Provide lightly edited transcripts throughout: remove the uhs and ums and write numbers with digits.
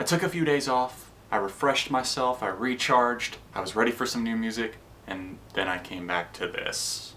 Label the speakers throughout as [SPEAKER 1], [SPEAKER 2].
[SPEAKER 1] I took a few days off, I refreshed myself, I recharged, I was ready for some new music, and then I came back to this.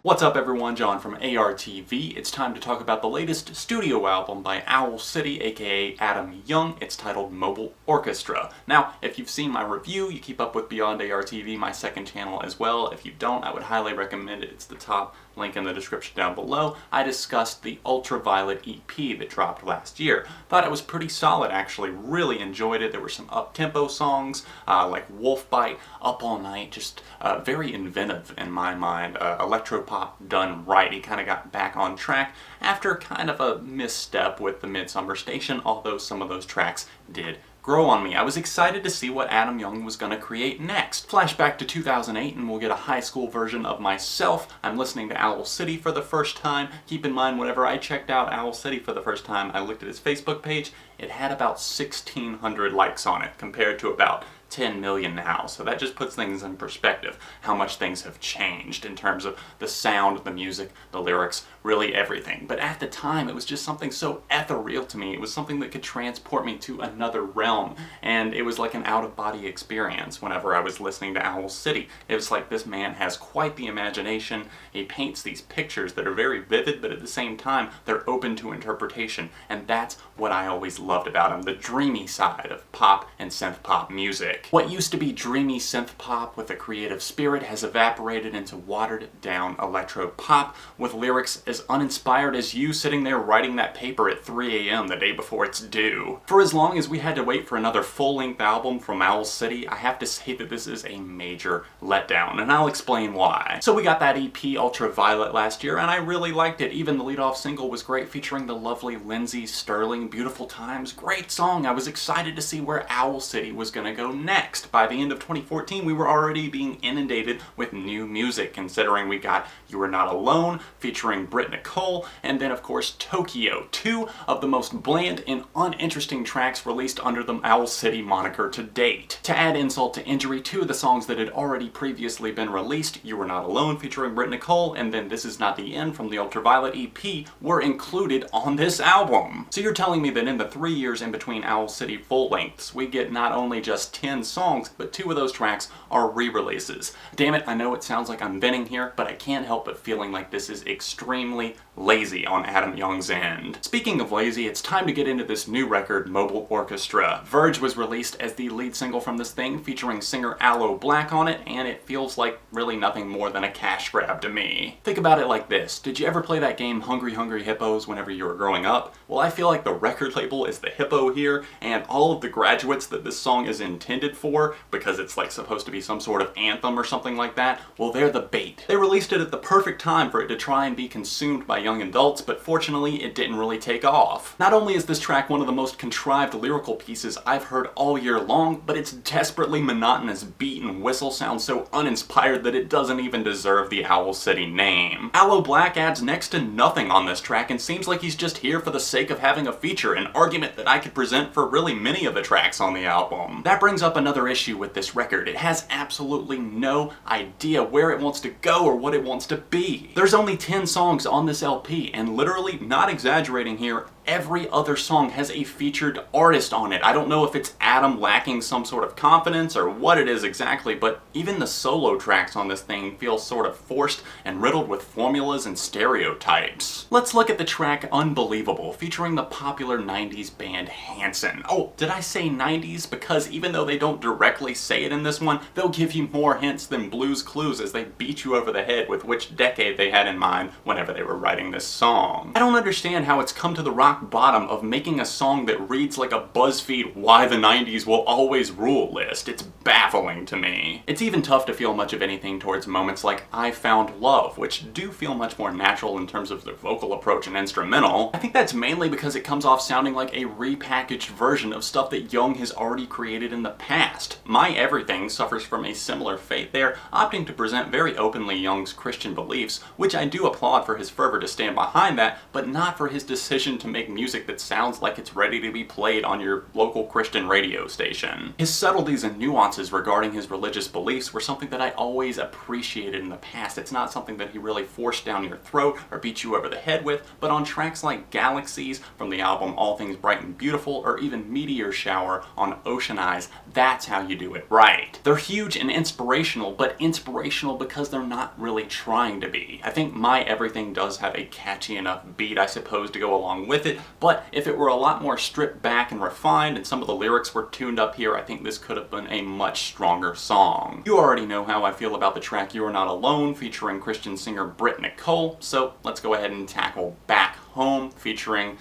[SPEAKER 1] What's up everyone, John from ARTV. It's time to talk about the latest studio album by Owl City, aka Adam Young. It's titled Mobile Orchestra. Now, if you've seen my review, you keep up with Beyond ARTV, my second channel as well. If you don't, I would highly recommend it. It's the top link in the description down below. I discussed the Ultraviolet EP that dropped last year. Thought it was pretty solid actually, really enjoyed it. There were some up-tempo songs like Wolf Bite, Up All Night, just very inventive in my mind. Electropop done right. He kind of got back on track after kind of a misstep with the Midsummer Station, although some of those tracks did grow on me. I was excited to see what Adam Young was going to create next. Flashback to 2008 and we'll get a high school version of myself. I'm listening to Owl City for the first time. Keep in mind, whenever I checked out Owl City for the first time, I looked at his Facebook page. It had about 1,600 likes on it compared to about 10 million now, so that just puts things in perspective, how much things have changed in terms of the sound, the music, the lyrics, really everything. But at the time, it was just something so ethereal to me. It was something that could transport me to another realm, and it was like an out-of-body experience whenever I was listening to Owl City. It was like, this man has quite the imagination. He paints these pictures that are very vivid, but at the same time, they're open to interpretation, and that's what I always loved about him, the dreamy side of pop and synth pop music. What used to be dreamy synth pop with a creative spirit has evaporated into watered down electro pop with lyrics as uninspired as you sitting there writing that paper at 3 a.m. the day before it's due. For as long as we had to wait for another full-length album from Owl City, I have to say that this is a major letdown, and I'll explain why. So we got that EP Ultraviolet last year, and I really liked it. Even the lead-off single was great, featuring the lovely Lindsay Sterling, Beautiful Times. Great song. I was excited to see where Owl City was gonna go next. By the end of 2014, we were already being inundated with new music, considering we got You Are Not Alone, featuring Britt Nicole, and then of course Tokyo, two of the most bland and uninteresting tracks released under the Owl City moniker to date. To add insult to injury, two of the songs that had already previously been released, You Are Not Alone featuring Britt Nicole, and then This Is Not the End from the Ultraviolet EP, were included on this album. So you're telling me that in the 3 years in between Owl City full lengths, we get not only just 10 songs, but 2 of those tracks are re-releases. Damn it, I know it sounds like I'm venting here, but I can't help but feeling like this is extremely lazy on Adam Young's end. Speaking of lazy, it's time to get into this new record, Mobile Orchestra. Verge was released as the lead single from this thing, featuring singer Aloe Blacc on it, and it feels like really nothing more than a cash grab to me. Think about it like this. Did you ever play that game Hungry Hungry Hippos whenever you were growing up? Well, I feel like the record label is the hippo here, and all of the graduates that this song is intended for, because it's like supposed to be some sort of anthem or something like that, well, they're the bait. They released it at the perfect time for it to try and be consumed by young adults, but fortunately it didn't really take off. Not only is this track one of the most contrived lyrical pieces I've heard all year long, but its desperately monotonous beat and whistle sounds so uninspired that it doesn't even deserve the Owl City name. Aloe Blacc adds next to nothing on this track and seems like he's just here for the sake of having a feature, an argument that I could present for really many of the tracks on the album. That brings up another issue with this record. It has absolutely no idea where it wants to go or what it wants to be. There's only 10 songs on this LP, and literally, not exaggerating here, every other song has a featured artist on it. I don't know if it's Adam lacking some sort of confidence or what it is exactly, but even the solo tracks on this thing feel sort of forced and riddled with formulas and stereotypes. Let's look at the track Unbelievable, featuring the popular 90s band Hanson. Oh, did I say 90s? Because even though they don't directly say it in this one, they'll give you more hints than Blue's Clues as they beat you over the head with which decade they had in mind whenever they were writing this song. I don't understand how it's come to the rock bottom of making a song that reads like a BuzzFeed Why the 90s Will Always Rule list. It's baffling to me. It's even tough to feel much of anything towards moments like I Found Love, which do feel much more natural in terms of the vocal approach and instrumental. I think that's mainly because it comes off sounding like a repackaged version of stuff that Young has already created in the past. past. My Everything suffers from a similar fate there, opting to present very openly Young's Christian beliefs, which I do applaud for his fervor to stand behind that, but not for his decision to make music that sounds like it's ready to be played on your local Christian radio station. His subtleties and nuances regarding his religious beliefs were something that I always appreciated in the past. It's not something that he really forced down your throat or beat you over the head with, but on tracks like Galaxies from the album All Things Bright and Beautiful, or even Meteor Shower on Ocean Eyes, that's how you do it right. They're huge and inspirational, but inspirational because they're not really trying to be. I think My Everything does have a catchy enough beat, I suppose, to go along with it, but if it were a lot more stripped back and refined and some of the lyrics were tuned up here, I think this could have been a much stronger song. You already know how I feel about the track You Are Not Alone featuring Christian singer Britt Nicole, so let's go ahead and tackle Back Home featuring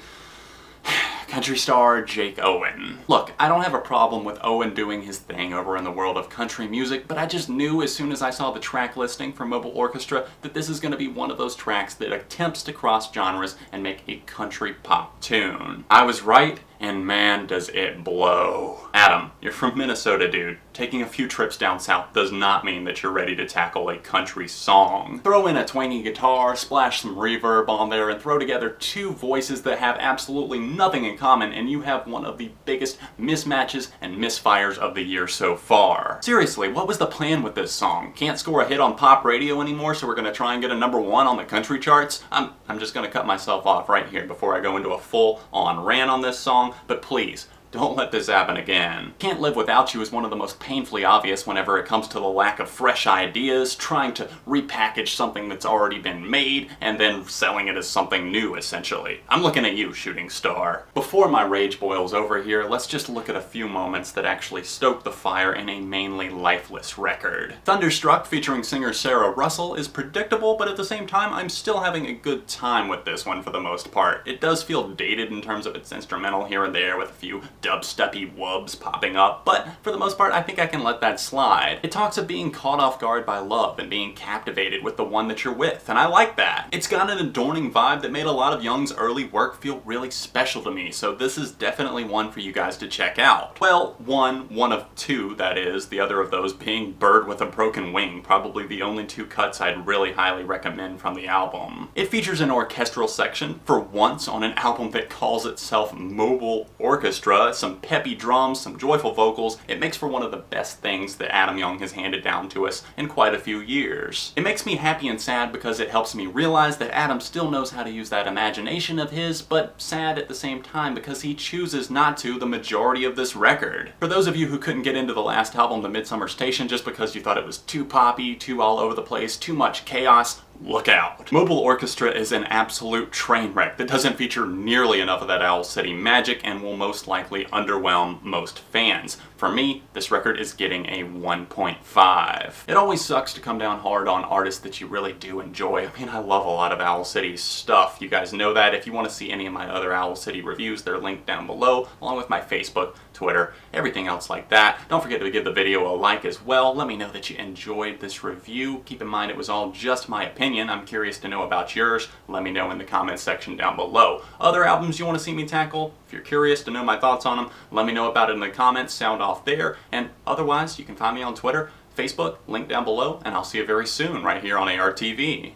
[SPEAKER 1] country star Jake Owen. Look, I don't have a problem with Owen doing his thing over in the world of country music, but I just knew as soon as I saw the track listing for Mobile Orchestra that this is going to be one of those tracks that attempts to cross genres and make a country pop tune. I was right, and man does it blow. Adam, you're from Minnesota, dude. Taking a few trips down south does not mean that you're ready to tackle a country song. Throw in a twangy guitar, splash some reverb on there, and throw together two voices that have absolutely nothing in common, and you have one of the biggest mismatches and misfires of the year so far. Seriously, what was the plan with this song? Can't score a hit on pop radio anymore, so we're gonna try and get a #1 on the country charts? I'm just gonna cut myself off right here before I go into a full-on rant on this song, but please, don't let this happen again. Can't Live Without You is one of the most painfully obvious whenever it comes to the lack of fresh ideas, trying to repackage something that's already been made, and then selling it as something new, essentially. I'm looking at you, shooting star. Before my rage boils over here, let's just look at a few moments that actually stoke the fire in a mainly lifeless record. Thunderstruck, featuring singer Sarah Russell, is predictable, but at the same time, I'm still having a good time with this one for the most part. It does feel dated in terms of its instrumental here and there, with a few dubsteppy wubs popping up, but for the most part I think I can let that slide. It talks of being caught off guard by love and being captivated with the one that you're with, and I like that. It's got an adorning vibe that made a lot of Young's early work feel really special to me, so this is definitely one for you guys to check out. Well, one of two, that is, the other of those being Bird with a Broken Wing, probably the only two cuts I'd really highly recommend from the album. It features an orchestral section, for once on an album that calls itself Mobile Orchestra, some peppy drums, some joyful vocals. It makes for one of the best things that Adam Young has handed down to us in quite a few years. It makes me happy and sad because it helps me realize that Adam still knows how to use that imagination of his, but sad at the same time because he chooses not to the majority of this record. For those of you who couldn't get into the last album, The Midsummer Station, just because you thought it was too poppy, too all over the place, too much chaos, look out. Mobile Orchestra is an absolute train wreck that doesn't feature nearly enough of that Owl City magic and will most likely underwhelm most fans. For me, this record is getting a 1.5. It always sucks to come down hard on artists that you really do enjoy. I mean, I love a lot of Owl City's stuff. You guys know that. If you want to see any of my other Owl City reviews, they're linked down below, along with my Facebook, Twitter, everything else like that. Don't forget to give the video a like as well. Let me know that you enjoyed this review. Keep in mind it was all just my opinion. I'm curious to know about yours. Let me know in the comments section down below. Other albums you want to see me tackle? If you're curious to know my thoughts on them, let me know about it in the comments. Sound off there. And otherwise, you can find me on Twitter, Facebook, link down below, and I'll see you very soon right here on ARTV.